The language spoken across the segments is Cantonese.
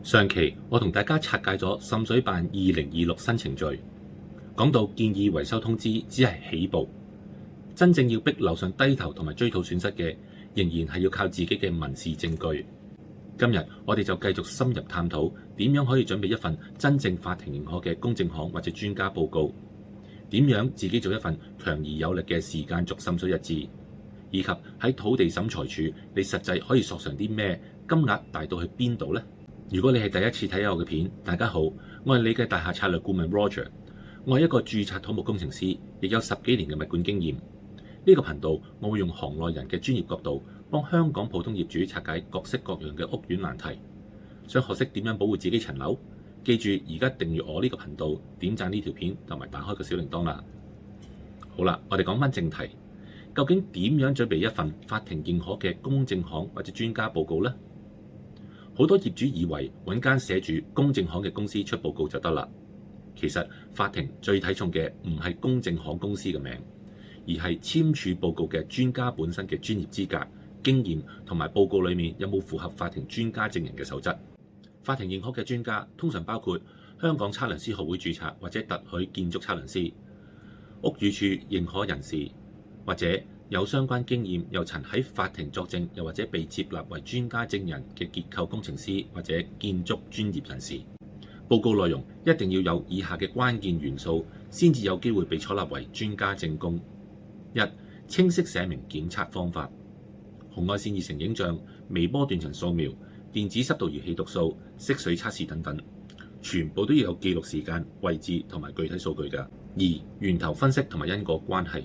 上期我同大家拆解咗滲水辦2026新程序，講到建議維修通知只係起步，真正要逼樓上低頭同埋追討損失嘅，仍然係要靠自己嘅民事證據。今日我哋就繼續深入探討點樣可以準備一份真正法庭認可嘅公證行或者專家報告，點樣自己做一份強而有力嘅時間軸滲水日誌，以及喺土地審裁處你實際可以索償啲咩，金額大到去邊度呢？如果你係第一次睇我嘅片，大家好，我係你嘅大廈策略顧問 Roger， 我係一個註冊土木工程師，亦有10幾年嘅物管經驗。呢個頻道我會用行內人嘅專業角度，幫香港普通業主拆解各式各樣嘅屋苑難題。想學識點樣保護自己層樓？記住而家訂閱我呢個頻道，點讚呢條片同埋打開個小鈴鐺啦。好啦，我哋講返正題，究竟點樣準備一份法庭認可嘅公證行或者專家報告呢？好多業主以為揾間寫住公證行嘅公司出報告就得啦。其實法庭最睇重嘅唔係公證行公司嘅名，而係簽署報告嘅專家本身嘅專業資格、經驗同埋報告裡面有冇符合法庭專家證人嘅守則。法庭認可嘅專家通常包括香港測量師學會註冊或者特許建築測量師、屋宇署認可人士，或者有相關經驗又曾喺法庭作證，又或者被接納為專家證人嘅結構工程師或者建築專業人士。報告內容一定要有以下嘅關鍵元素，先至有機會被採納為專家證供。一、清晰寫明檢測方法，紅外線熱成影像、微波斷層掃描、電子濕度儀器讀數、色水測試等等，全部都要有記錄時間、位置同埋具體數據㗎。二、源頭分析同埋因果關係，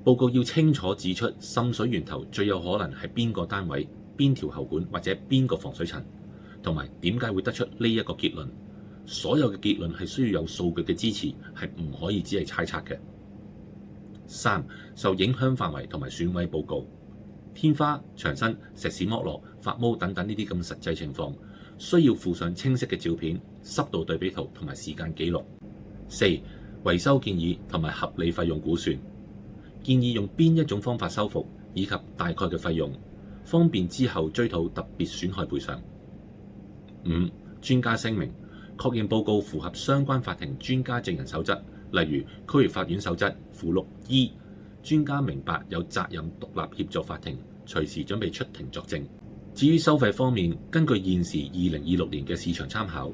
報告要清楚指出滲水源頭最有可能係邊個單位、邊條喉管或者邊個防水層，同埋點解會得出呢一個結論。所有嘅結論係需要有數據嘅支持，係唔可以只係猜測嘅。三、受影響範圍同埋損毀報告，天花、牆身、石屎剝落、發毛等等呢啲咁實際情況，需要附上清晰嘅照片、濕度對比圖同埋時間記錄。四、維修建議同埋合理費用估算，建議用邊一種方法修復，以及大概嘅費用，方便之後追討特別損害賠償。五、專家聲明，確認報告符合相關法庭專家證人守則，例如區域法院守則附錄 E， 專家明白有責任獨立協助法庭，隨時準備出庭作證。至於收費方面，根據現時2026年嘅市場參考，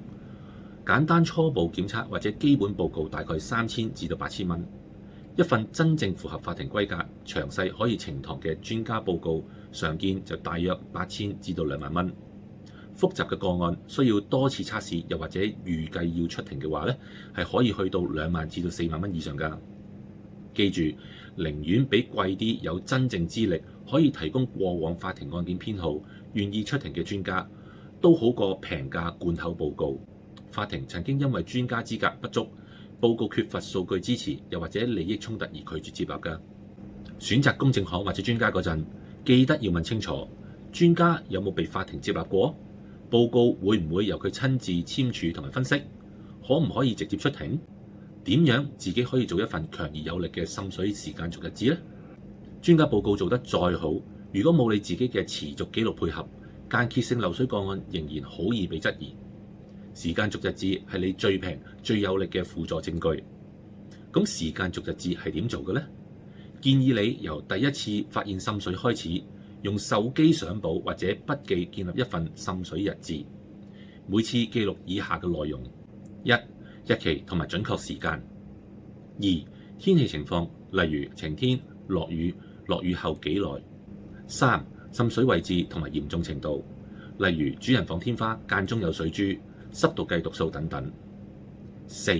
簡單初步檢測或者基本報告大概3000至到8000蚊，一份真正符合法庭規格、詳細可以呈堂嘅專家報告，常見就大約8000至到2萬蚊。複雜嘅個案需要多次測試，又或者預計要出庭嘅話咧，係可以去到2萬至到4萬蚊以上㗎。記住，寧願俾貴啲有真正資歷，可以提供過往法庭案件編號、願意出庭嘅專家，都好過平價罐頭報告。法庭曾經因為專家資格不足、報告缺乏數據支持，又或者利益衝突而拒絕接納㗎。選擇公證行或者專家嗰陣，記得要問清楚，專家有冇被法庭接納過？報告會唔會由佢親自簽署同埋分析？可唔可以直接出庭？點樣自己可以做一份強而有力嘅滲水時間軸日誌呢？專家報告做得再好，如果冇你自己嘅持續記錄配合，間歇性漏水個案仍然好易被質疑。時間軸日誌係你最平、最有力嘅輔助證據。咁時間軸日誌係點做嘅呢？建議你由第一次發現滲水開始，用手機相簿或者筆記建立一份滲水日誌，每次記錄以下嘅內容：一、日期同埋準確時間；二、天氣情況，例如晴天、落雨、落雨後幾耐；三、滲水位置同埋嚴重程度，例如主人房天花間中有水珠、濕度計讀數等等；四、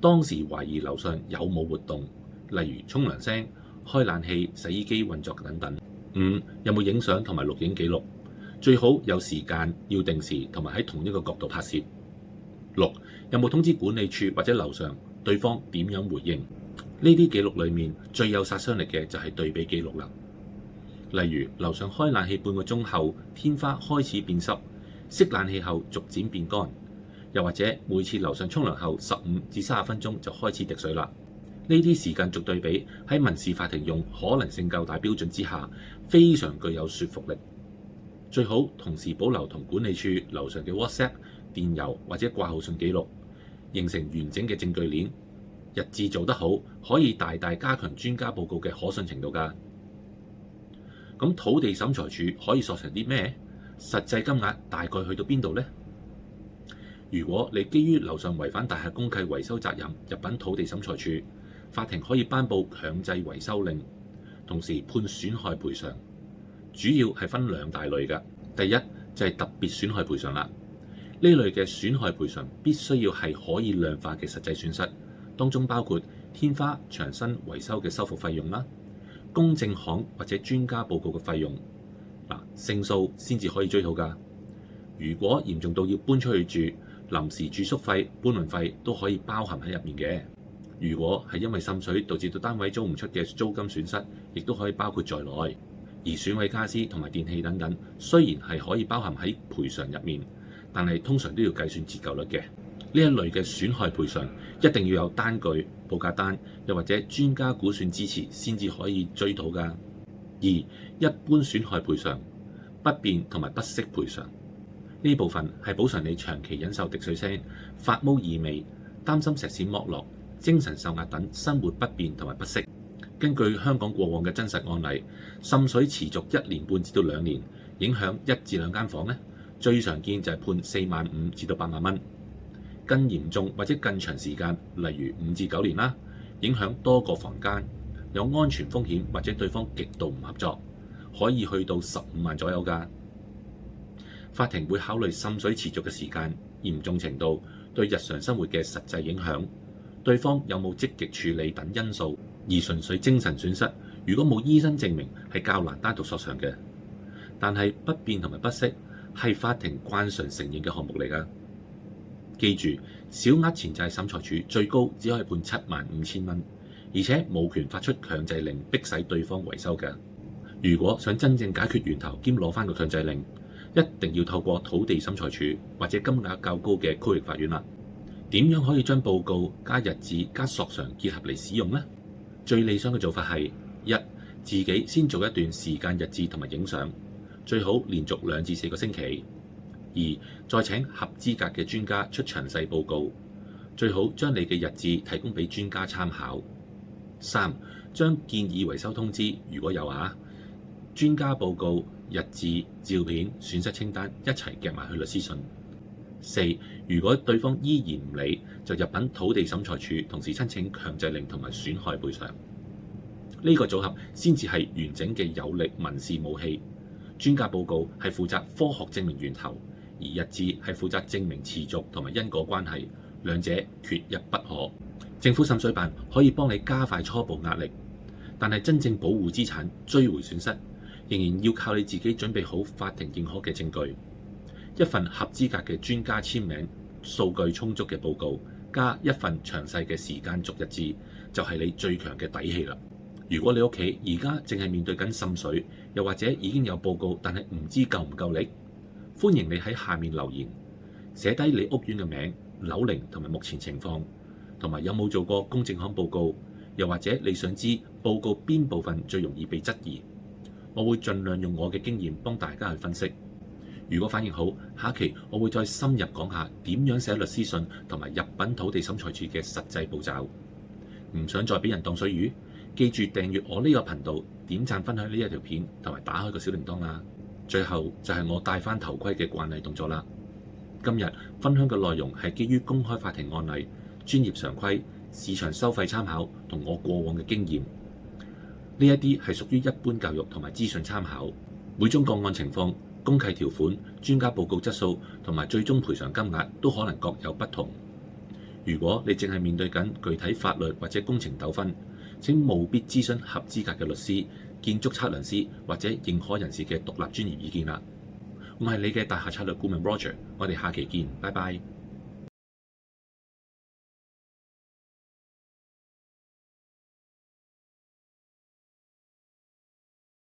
當時懷疑樓上有冇活動，例如沖涼聲、開冷氣、洗衣機運作等等。五、有冇影相同埋錄影記錄，最好有時間，要定時同埋喺同一個角度拍攝。六、有冇通知管理處或者樓上，對方點樣回應？呢啲記錄裡面最有殺傷力嘅就係對比記錄啦。例如樓上開冷氣半個鐘後，天花開始變濕，熄冷氣後逐漸變乾，又或者每次樓上沖涼後15至30分鐘就開始滴水啦。呢啲時間軸對比喺民事法庭用可能性較大標準之下，非常具有說服力。最好同時保留同管理處留上嘅 WhatsApp、電郵或者掛號信記錄，形成完整嘅證據鏈。日誌做得好，可以大大加強專家報告嘅可信程度㗎。咁土地審裁處可以索償啲咩？實際金額大概去到邊度呢？如果你基於樓上違反大廈公契維修責任入稟土地審裁處，法庭可以頒布強制維修令，同時判損害賠償。主要係分兩大類㗎。第一就係特別損害賠償啦。呢類嘅損害賠償必須要係可以量化嘅實際損失，當中包括天花、牆身維修嘅修復費用啦、公證行或者專家報告嘅費用。勝訴先至可以追討㗎。如果嚴重到要搬出去住，臨時住宿費、搬運費都可以包含喺入面嘅。如果係因為滲水導致到單位租唔出嘅租金損失，亦都可以包括在內。而損毀傢俬同埋電器等等，雖然係可以包含喺賠償入面，但係通常都要計算折舊率嘅。呢一類嘅損害賠償一定要有單據、報價單，又或者專家估算支持先至可以追討㗎。而一般損害賠償、不便同埋不適賠償呢部分係補償你長期忍受滴水聲、發毛異味、擔心石屎剝落、精神受壓等生活不便同埋不適。根據香港過往嘅真實案例，滲水持續1年半至到2年，影響1至2間房咧，最常見就係判45000至到8萬蚊。更嚴重或者更長時間，例如5至9年啦，影響多個房間，有安全風險或者對方極度唔合作，可以去到15萬左右㗎。法庭會考慮滲水持續嘅時間、嚴重程度、對日常生活嘅實際影響、對方有冇積極處理等因素。而純粹精神損失，如果冇醫生證明，係較難單獨索償嘅。但係不便同埋不適係法庭慣常承認嘅項目嚟㗎。記住，小額錢債審裁處最高只可以判75000蚊，而且冇權發出強制令迫使對方維修嘅。如果想真正解決源頭兼攞返個強制令，一定要透過土地審裁處或者金額較高嘅區域法院啦。點樣可以將報告加日誌加索償結合嚟使用呢？最理想嘅做法係：一、自己先做一段時間日誌同埋影相，最好連續2至4個星期；二、再請合資格嘅專家出詳細報告，最好將你嘅日誌提供俾專家參考；三、將建議維修通知如果有專家報告、日誌、照片、損失清單一齊夾埋去律師信；四、如果對方依然唔理，就入稟土地審裁處，同時申請強制令同埋損害賠償。呢個組合先至係完整嘅有力民事武器。專家報告係負責科學證明源頭，而日誌係負責證明持續同埋因果關係，兩者缺一不可。政府滲水辦可以幫你加快初步壓力，但係真正保護資產、追回損失，仍然要靠你自己準備好法庭認可嘅證據。一份合資格嘅專家簽名、數據充足嘅報告，加一份詳細嘅時間軸日誌，就係你最強嘅底氣啦。如果你屋企而家淨係面對緊滲水，又或者已經有報告，但係唔知夠唔夠力，歡迎你喺下面留言，寫低你屋苑嘅名、樓齡同埋目前情況，同埋有冇做過公證行報告，又或者你想知報告邊部分最容易被質疑，我會盡量用我嘅經驗幫大家去分析。如果反應好，下期我會再深入講下點樣寫律師信同埋入稟土地審裁處嘅實際步驟。唔想再俾人當水魚，記住訂閱我呢個頻道，點讚分享呢一條片，同埋打開個小鈴鐺啦。最後就係我戴翻頭盔嘅慣例動作啦。今日分享嘅內容係基於公開法庭案例、專業常規、市場收費參考同我過往嘅經驗。呢一啲係屬於一般教育同埋資訊參考，每宗個案情況、公契條款、專家報告質素同埋最終賠償金額都可能各有不同。如果你淨係面對緊具體法律或者工程糾紛，請務必諮詢合資格嘅律師、建築測量師或者認可人士嘅獨立專業意見啦。我係你嘅大廈策略顧問 Roger，我哋下期見，拜拜。